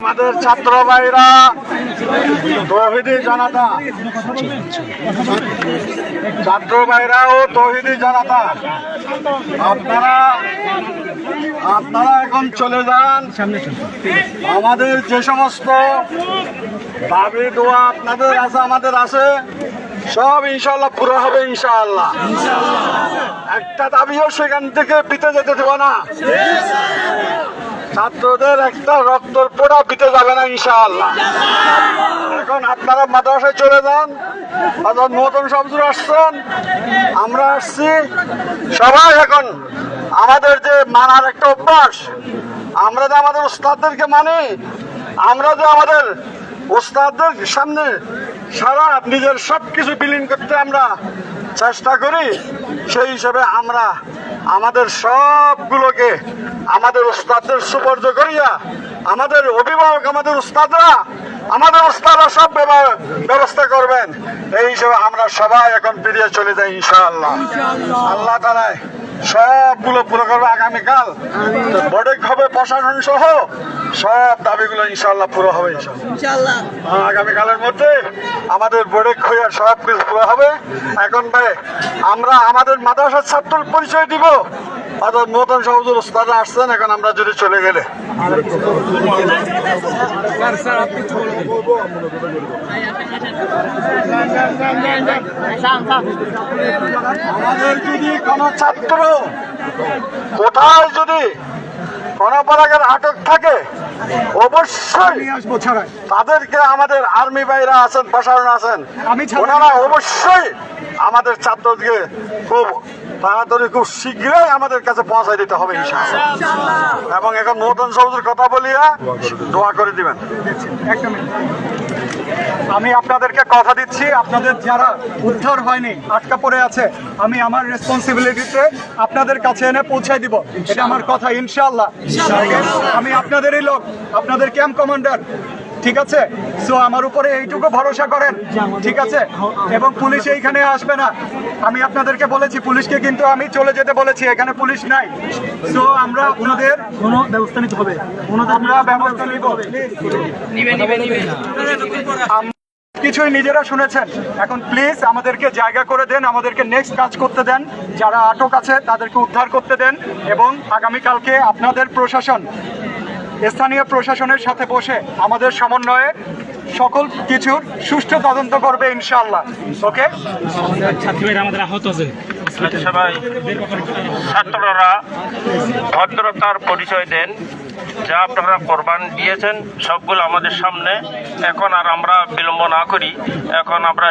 আমাদের ছাত্র ভাইরা তৌহিদি জনতা, ছাত্র ভাইরা ও তৌহিদি জনতা, আপনারা এখন চলে যান। আমাদের যে সমস্ত দাবি দোয়া আপনাদের আছে, আমাদের আছে, সব ইনশাল্লাহ পুরো হবে। ইনশাআল্লাহ একটা দাবিও সেখান থেকে বিতে যেতে দেব না। ছাত্রদের একটা রক্তর পোড়া বিতে যাবে না ইনশাআল্লাহ। এখন আপনারা মাদ্রাসায় চলে যান। নতুন সবজুর আসছেন, আমরা আসছি। সবাই এখন আমাদের যে মানার একটা অভ্যাস, আমরা যে আমাদের উস্তাদদেরকে মানি, আমরা যে আমাদের উস্তাদদের সামনে সারা নিজের সব কিছু বিলীন করতে আমরা চেষ্টা করি, সেই হিসেবে আমরা আমাদের সবগুলোকে আমাদের উস্তাদদের সুপর্দ করিয়া, আমাদের অভিভাবক, আমাদের উস্তাদরা সব ব্যবস্থা করবেন। এই হিসেবে আমরা সবাই এখন বেরিয়ে চলে যাই ইনশাআল্লাহ। আল্লাহ তাআলা সবগুলো পুরো করবে। আগামীকাল বড়ে হবে প্রশাসন সহ সব দাবিগুলো ইনশাআল্লাহ পুরো হবে ইনশাআল্লাহ। আগামীকালের মধ্যে আমাদের বড়ে হয়ে সব কিছু পুরো হবে। এখন ভাই আমরা আমাদের মাদ্রাসার ছাত্র পরিচয় দিব। নতুন সহজুর উস্তাদরা আসছেন, এখন আমরা যদি চলে গেলে আমাদের যদি কোনো ছাত্র কোথায় যদি কোনো প্রকারের আটক থাকে, অবশ্যই তাদেরকে আমাদের আর্মি ভাইরা আছেন, প্রশাসন আছেন, ওনারা অবশ্যই আমাদের ছাত্রদেরকে খুব তাড়াতাড়ি, খুব শীঘ্রই আমাদের কাছে পৌঁছায় দিতে হবে ইনশাআল্লাহ। এবং এখন নতুন সবুজের কথা বলিয়া দোয়া করে দিবেন। আমি আপনাদেরকে কথা দিচ্ছি, আপনাদের যারা উদ্ধার হয়নি, আটকা পড়ে আছে, আমি আমার রেসপন্সিবিলিটিতে আপনাদের কাছে এনে পৌঁছায় দিব। এটা আমার কথা ইনশাআল্লাহ। আমি আপনাদেরই লোক, আপনাদের ক্যাম্প কমান্ডার, ঠিক আছে? সো আমার উপরে এইটুকু ভরসা করেন, ঠিক আছে? এবং পুলিশ এইখানে আসবে না, আমি আপনাদেরকে বলেছি। পুলিশকে কিন্তু আমি চলে যেতে বলেছি, এখানে পুলিশ নাই। সো আমরা আপনাদের কোনো ব্যবস্থা নিতে হবে, আমরা ব্যবস্থা নিব। কিছুই নিজেরা শুনেছেন। এখন প্লিজ আমাদেরকে জায়গা করে দেন, আমাদেরকে নেক্সট কাজ করতে দেন। যারা আটক আছে তাদেরকে উদ্ধার করতে দেন। এবং আগামীকালকে আপনাদের প্রশাসন, স্থানীয় প্রশাসনের সাথে বসে আমাদের সমন্বয়ে সকল কিছুর সুষ্ঠু তদন্ত করবে ইনশাআল্লাহ। ওকে, ছাত্রীরা আমাদের আহত আছে, সবাই ছাত্ররা ভদ্রতার পরিচয় দেন। যা আপনারা কোরবান দিয়েছেন সবগুলো আমাদের সামনে। এখন আর আমরা বিলম্ব না করি, এখন আমরা